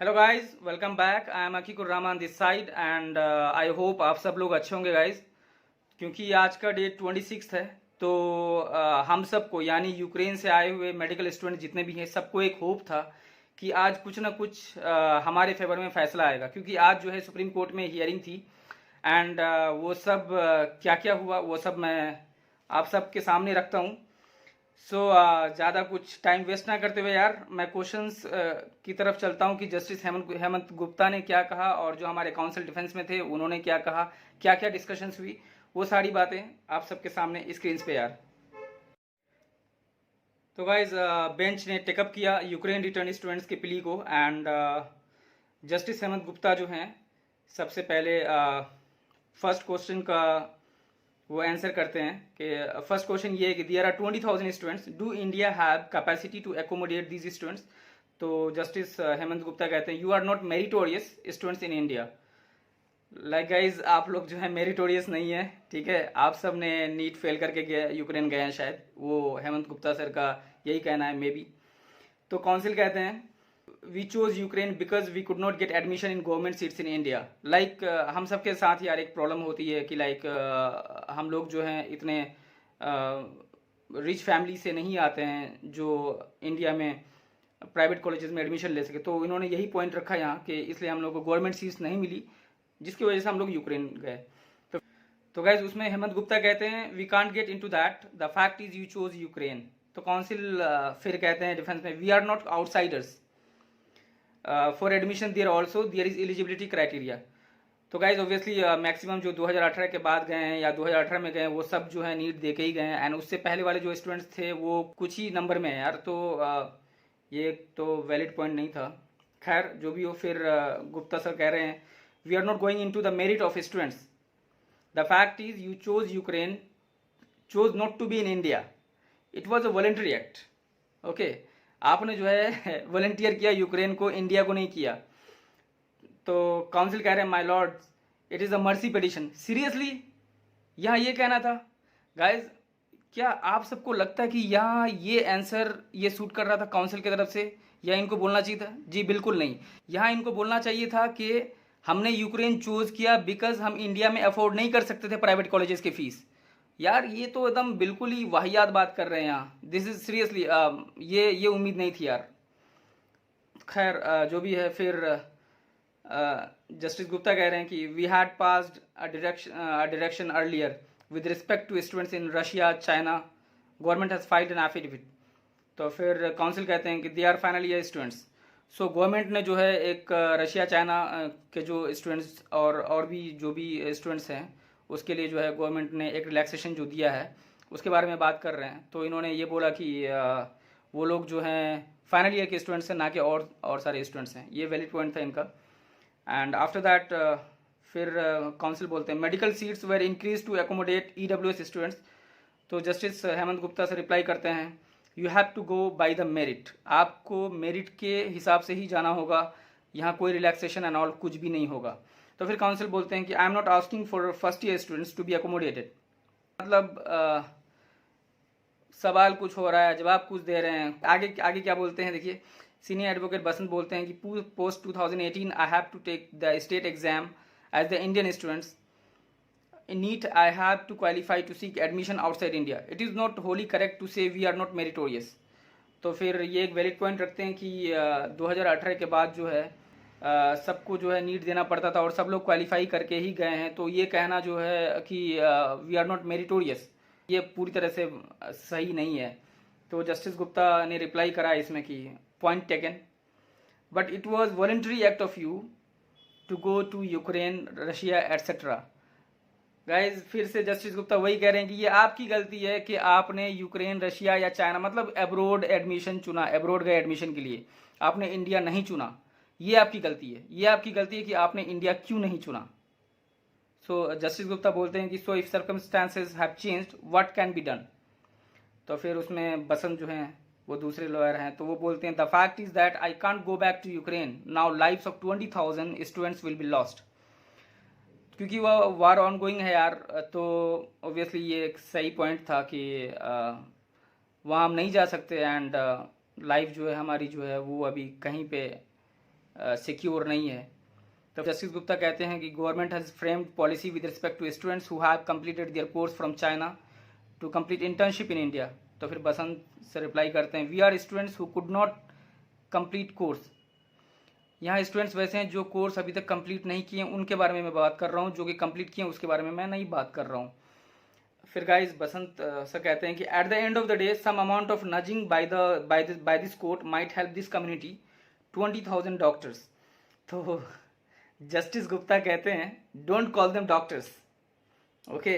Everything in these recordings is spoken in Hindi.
Hello guys, welcome back. I am Akikur Rahman this side and I hope आप सब लोग अच्छे होंगे गाइस। क्योंकि आज का डेट 26 है तो हम सबको यानी यूक्रेन से आए हुए मेडिकल स्टूडेंट जितने भी हैं सबको एक होप था कि आज कुछ ना कुछ हमारे फेवर में फैसला आएगा। क्योंकि आज जो है सुप्रीम कोर्ट में हियरिंग थी एंड वो सब क्या क्या हुआ वो सब मैं आप सबके सामने रखता हूँ। सो ज़्यादा कुछ टाइम वेस्ट ना करते हुए यार मैं क्वेश्चंस की तरफ चलता हूँ कि जस्टिस हेमंत गुप्ता ने क्या कहा और जो हमारे काउंसिल डिफेंस में थे उन्होंने क्या कहा, क्या क्या डिस्कशंस हुई, वो सारी बातें आप सबके सामने स्क्रीन पे यार। तो गाइज बेंच ने टेकअप किया यूक्रेन रिटर्न स्टूडेंट्स के प्ली को एंड जस्टिस हेमंत गुप्ता जो हैं सबसे पहले फर्स्ट क्वेश्चन का वो आंसर करते हैं कि फर्स्ट क्वेश्चन ये है कि there are 20,000 students, do India have capacity to accommodate these students. तो जस्टिस हेमंत गुप्ता कहते हैं you are not meritorious students in India. Like guys आप लोग जो है मेरिटोरियस नहीं है, ठीक है। आप सब ने नीट फेल करके यूक्रेन गए हैं शायद, वो हेमंत गुप्ता सर का यही कहना है मे बी। तो काउंसिल कहते हैं we chose Ukraine because we could not get admission in government seats in India. Like हम सबके साथ यार एक प्रॉब्लम होती है कि लाइक हम लोग जो हैं इतने रिच फैमिली से नहीं आते हैं जो इंडिया में प्राइवेट कॉलेजेस में एडमिशन ले सके। तो इन्होंने यही पॉइंट रखा यहाँ कि इसलिए हम लोग को गवर्नमेंट सीट्स नहीं मिली जिसकी वजह से हम लोग यूक्रेन गए। तो गाइज उसमें हेमंत गुप्ता कहते हैं we can't get into that, the fact is you chose Ukraine. तो काउंसिल फिर कहते हैं डिफेंस में we are not outsiders for admission there also there is eligibility criteria. तो गाइज ऑब्वियसली मैक्सिमम जो 2018 के बाद गए हैं या 2018 में गए हैं वो सब जो है नीट दे के ही गए हैं एंड उससे पहले वाले जो स्टूडेंट्स थे वो कुछ ही नंबर में है यार। तो ये तो वैलिड पॉइंट नहीं था। खैर जो भी हो, फिर गुप्ता सर कह रहे हैं we are not going into the merit of students, the fact is you chose Ukraine, chose not to be in India, it was a voluntary act. Okay, आपने जो है वॉलेंटियर किया यूक्रेन को, इंडिया को नहीं किया। तो काउंसिल कह रहे हैं my Lord it is a mercy petition. Seriously यहाँ ये कहना था गाइज? क्या आप सबको लगता है कि यहाँ ये आंसर ये सूट कर रहा था काउंसिल की तरफ से, या इनको बोलना चाहिए था? जी बिल्कुल नहीं। यहाँ इनको बोलना चाहिए था कि हमने यूक्रेन चूज किया बिकॉज हम इंडिया में अफोर्ड नहीं कर सकते थे प्राइवेट कॉलेजेस की फीस। यार ये तो एकदम बिल्कुल ही वाहियात बात कर रहे हैं यहाँ। दिस इज सीरियसली ये उम्मीद नहीं थी यार। खैर जो भी है, फिर जस्टिस गुप्ता कह रहे हैं कि we had passed a direction earlier with respect to students in Russia China, government has filed an affidavit. तो फिर काउंसिल कहते हैं कि they are final year students. So government ने जो है एक रशिया चाइना के जो स्टूडेंट्स और भी जो भी स्टूडेंट्स हैं उसके लिए जो है गवर्नमेंट ने एक रिलैक्सेशन जो दिया है उसके बारे में बात कर रहे हैं। तो इन्होंने ये बोला कि वो लोग जो हैं फाइनल ईयर के स्टूडेंट्स हैं, ना कि और सारे स्टूडेंट्स हैं। ये वैलिड पॉइंट था इनका। एंड आफ्टर दैट फिर काउंसिल बोलते हैं medical seats were increase to accommodate EWS students. तो जस्टिस हेमंत गुप्ता से रिप्लाई करते हैं you have to go by the merit, आपको मेरिट के हिसाब से ही जाना होगा, यहाँ कोई रिलैक्सेशन एंड ऑल कुछ भी नहीं होगा। तो फिर काउंसिल बोलते हैं कि I am not asking for first year students to be accommodated. मतलब सवाल कुछ हो रहा है, जवाब कुछ दे रहे हैं। आगे आगे क्या बोलते हैं देखिए, सीनियर एडवोकेट बसंत बोलते हैं कि post 2018 I have to take the state exam as the Indian students in NEET I have to qualify to seek admission outside India. It is not wholly correct to say we are not meritorious. तो फिर ये एक वैलिड पॉइंट रखते हैं कि 2018 के बाद जो है सबको जो है नीट देना पड़ता था और सब लोग क्वालिफाई करके ही गए हैं। तो ये कहना जो है कि वी आर नॉट मेरिटोरियस, ये पूरी तरह से सही नहीं है। तो जस्टिस गुप्ता ने रिप्लाई करा इसमें कि point taken, but it was voluntary act of you to go to Ukraine Russia etcetera. Guys फिर से जस्टिस गुप्ता वही कह रहे हैं कि ये आपकी गलती है कि आपने यूक्रेन रशिया या चाइना मतलब एब्रोड एडमिशन चुना, एब्रोड गए एडमिशन के लिए, आपने इंडिया नहीं चुना। ये आपकी गलती है, ये आपकी गलती है कि आपने इंडिया क्यों नहीं चुना। सो जस्टिस गुप्ता बोलते हैं कि so if circumstances have changed what can be done. तो फिर उसमें बसंत जो हैं वो दूसरे लॉयर हैं, तो वो बोलते हैं the fact is that I can't go back to Ukraine now, lives of 20,000 students will be lost. क्योंकि वह वार ऑन गोइंग है यार। तो ऑब्वियसली ये एक सही पॉइंट था कि वहाँ हम नहीं जा सकते एंड लाइफ जो है हमारी जो है वो अभी कहीं पे सिक्योर नहीं है। तो जस्टिस गुप्ता कहते हैं कि government has framed policy with respect to students who have completed their course from China to complete internship in India. तो फिर बसंत से रिप्लाई करते हैं, we are students who could not complete course. यहाँ स्टूडेंट्स वैसे हैं जो कोर्स अभी तक कंप्लीट नहीं किए, उनके बारे में मैं बात कर रहा हूँ, जो कि कंप्लीट किए उसके बारे में मैं नहीं बात कर रहा हूँ। फिर गाइस बसंत सर कहते हैं कि at the end of the day some amount of nudging by this court might help this community 20,000 doctors. तो जस्टिस गुप्ता कहते हैं don't call them doctors, okay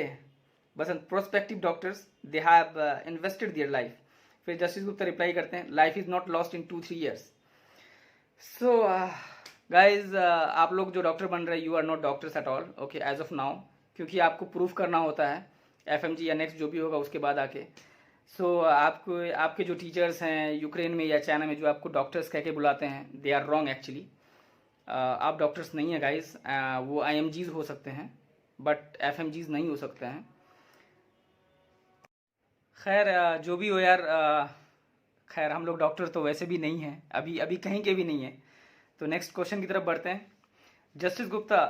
Basant, prospective doctors, they have invested their life. फिर जस्टिस गुप्ता रिप्लाई करते हैं life is not lost in 2-3 years. So guys आप लोग जो डॉक्टर बन रहे हैं, you are not doctors at all, okay, as of now, क्योंकि आपको प्रूफ करना होता है FMG या नेक्स्ट जो भी होगा उसके बाद आके। सो आपको आपके जो टीचर्स हैं यूक्रेन में या चाइना में जो आपको डॉक्टर्स कह के बुलाते हैं, दे आर रॉन्ग एक्चुअली। आप डॉक्टर्स नहीं हैं गाइज, वो IMGs हो सकते हैं बट FMGs नहीं हो सकते हैं। खैर जो भी हो यार, खैर हम लोग डॉक्टर तो वैसे भी नहीं हैं, अभी कहीं के भी नहीं हैं। तो नेक्स्ट क्वेश्चन की तरफ बढ़ते हैं। Justice Gupta,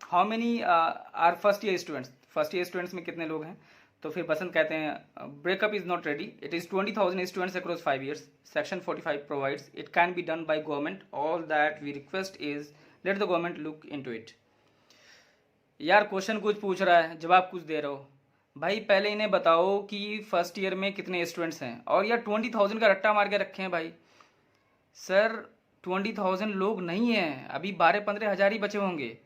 how many are first year students, first year students में कितने लोग हैं? तो फिर बसंत कहते हैं breakup is not ready, it is 20,000 students across 5 years, section 45 provides it can be done by government, all that we request is let the government look into it. यार क्वेश्चन कुछ पूछ रहा है, जवाब कुछ दे रहे हो भाई। पहले इन्हें बताओ कि फर्स्ट ईयर में कितने स्टूडेंट्स हैं, और यार 20,000 का रट्टा मार के रखे हैं भाई। सर 20,000 लोग नहीं हैं, अभी 12-15 हज़ार ही बचे होंगे।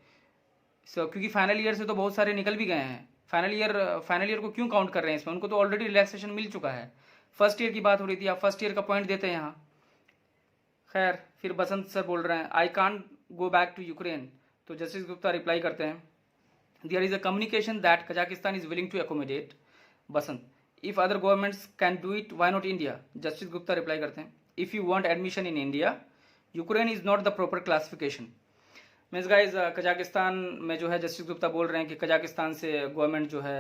क्योंकि फाइनल ईयर से तो बहुत सारे निकल भी गए हैं। फाइनल ईयर को क्यों काउंट कर रहे हैं इसमें? उनको तो ऑलरेडी रिलैक्सेशन मिल चुका है। फर्स्ट ईयर की बात हो रही थी, आप फर्स्ट ईयर का पॉइंट देते हैं यहाँ। खैर फिर बसंत सर बोल रहे हैं I can't go back to Ukraine. तो जस्टिस गुप्ता रिप्लाई करते हैं there is a communication that Kazakhstan is willing to accommodate. Basant, if other governments can do it why not India? Justice Gupta reply करते हैं if you want admission in India Ukraine is not the proper classification. Means guys Kazakhstan में जो है जस्टिस गुप्ता बोल रहे हैं कि कजाकिस्तान से गवर्नमेंट जो है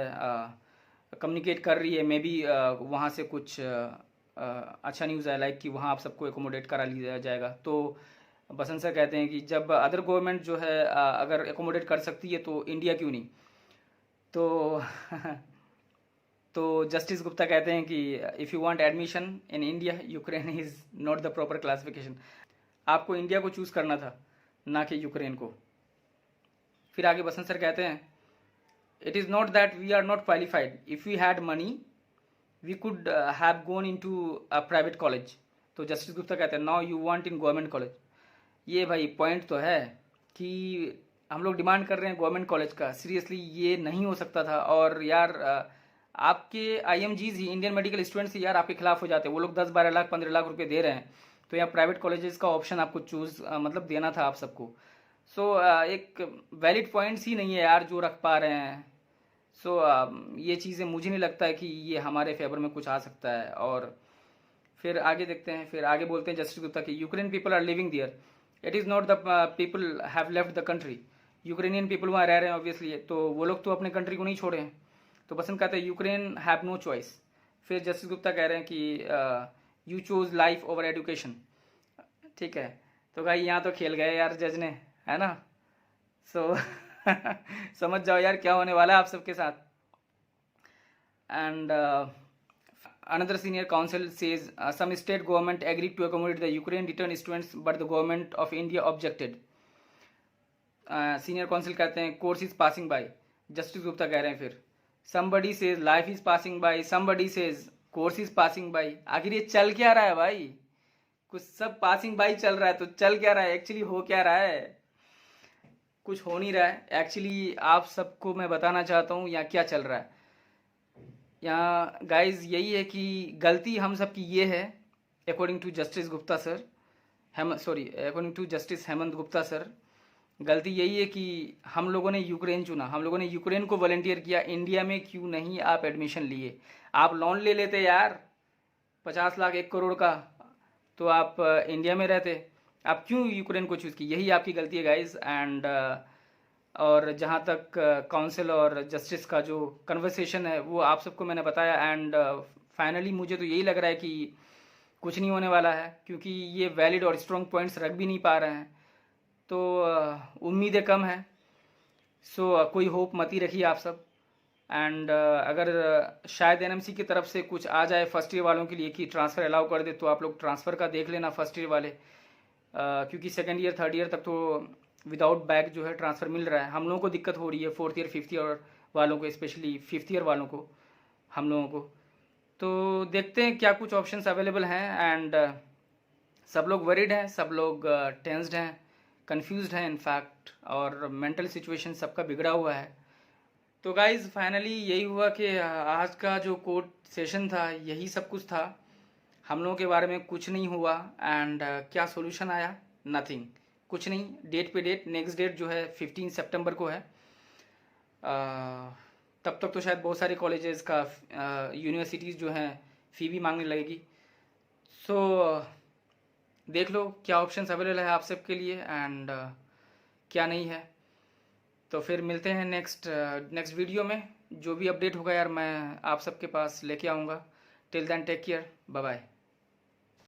कम्युनिकेट कर रही है, मे बी वहाँ से कुछ अच्छा न्यूज़ है, लाइक कि वहाँ आप सबको एकोमोडेट करा लिया जाएगा। तो बसंत सर कहते हैं कि जब अदर गवर्नमेंट जो है अगर एकोमोडेट कर सकती है तो इंडिया क्यों नहीं? तो तो जस्टिस गुप्ता कहते हैं कि if you want admission in India Ukraine is not the proper classification. आपको इंडिया को चूज़ करना था, ना कि यूक्रेन को। फिर आगे बसंत सर कहते हैं it is not that we are not qualified, if we had money we could have gone into a private college. तो जस्टिस गुप्ता कहते हैं now you want in government college. ये भाई पॉइंट तो है कि हम लोग डिमांड कर रहे हैं गवर्नमेंट कॉलेज का, सीरियसली ये नहीं हो सकता था। और यार आपके IMGs ही, इंडियन मेडिकल स्टूडेंट्स ही यार आपके खिलाफ हो जाते हैं। वो लोग 10-12 लाख 15 लाख रुपए दे रहे हैं, तो यहाँ प्राइवेट कॉलेजेस का ऑप्शन आपको चूज़ मतलब देना था आप सबको। सो एक वैलिड पॉइंट्स ही नहीं है यार जो रख पा रहे हैं। सो ये चीज़ें मुझे नहीं लगता है कि ये हमारे फेवर में कुछ आ सकता है। और फिर आगे देखते हैं, फिर आगे बोलते हैं जस्टिस गुप्ता की Ukraine people are living there, it is not the people have left the country. Ukrainian people वहाँ रह रहे हैं ऑब्वियसली, तो वो लोग तो अपने कंट्री को नहीं छोड़े हैं। तो बसंत कहते हैं यूक्रेन हैव नो चॉइस। फिर जस्टिस गुप्ता कह रहे हैं कि you choose life over education. ठीक है, तो भाई यहाँ तो खेल गए यार जज ने, है ना? सो समझ जाओ यार क्या होने वाला है आप सबके साथ। And another senior counsel says some state government agreed to accommodate the Ukraine return students but the government of India objected. Senior council कहते हैं course is passing by. Justice Gupta कह रहे हैं फिर somebody says life is passing by, somebody says course is passing by। आखिर ये चल क्या रहा है भाई? कुछ सब पासिंग बाई चल रहा है, तो चल क्या रहा है एक्चुअली? हो क्या रहा है? कुछ हो नहीं रहा है एक्चुअली। आप सबको मैं बताना चाहता हूँ यहाँ क्या चल रहा है। यहाँ गाइज यही है कि गलती हम सब की ये है, according to justice Gupta sir, according to justice Hemant Gupta sir, गलती यही है कि हम लोगों ने यूक्रेन चुना, हम लोगों ने यूक्रेन को वॉलंटियर किया। इंडिया में क्यों नहीं आप एडमिशन लिए? आप लोन ले लेते यार 50 लाख 1 करोड़ का, तो आप इंडिया में रहते। आप क्यों यूक्रेन को चूज़ की? यही आपकी गलती है गाइज। एंड और जहाँ तक काउंसिल और जस्टिस का जो कन्वर्सेशन है वो आप सबको मैंने बताया। एंड फाइनली मुझे तो यही लग रहा है कि कुछ नहीं होने वाला है, क्योंकि ये वैलिड और स्ट्रॉन्ग पॉइंट्स रख भी नहीं पा रहे हैं। तो उम्मीदें कम हैं। सो कोई होप मत ही रखिए आप सब। एंड अगर शायद एनएमसी की तरफ से कुछ आ जाए फर्स्ट ईयर वालों के लिए कि ट्रांसफ़र अलाउ कर दे, तो आप लोग ट्रांसफ़र का देख लेना फर्स्ट ईयर वाले, क्योंकि सेकेंड ईयर थर्ड ईयर तक तो विदाउट बैग जो है ट्रांसफ़र मिल रहा है। हम लोगों को दिक्कत हो रही है फोर्थ ईयर फिफ्थ ईयर वालों को, स्पेशली फिफ्थ ईयर वालों को, हम लोगों को। तो देखते हैं क्या कुछ ऑप्शंस अवेलेबल हैं। एंड सब लोग वरीड हैं, सब लोग टेंस्ड हैं, कंफ्यूज्ड हैं इनफैक्ट, और मेंटल सिचुएशन सबका बिगड़ा हुआ है। तो गाइज़ फाइनली यही हुआ कि आज का जो कोर्ट सेशन था यही सब कुछ था। हम लोगों के बारे में कुछ नहीं हुआ। एंड क्या सॉल्यूशन आया? नथिंग, कुछ नहीं। डेट पे डेट, नेक्स्ट डेट जो है 15 सितंबर को है। तब तक तो शायद बहुत सारे कॉलेजेस का यूनिवर्सिटीज़ जो हैं फ़ी भी मांगने लगेगी। सो देख लो क्या ऑप्शंस अवेलेबल है आप सबके लिए एंड क्या नहीं है। तो फिर मिलते हैं नेक्स्ट वीडियो में। जो भी अपडेट होगा यार मैं आप सबके पास लेके आऊँगा। Till then take care, bye bye.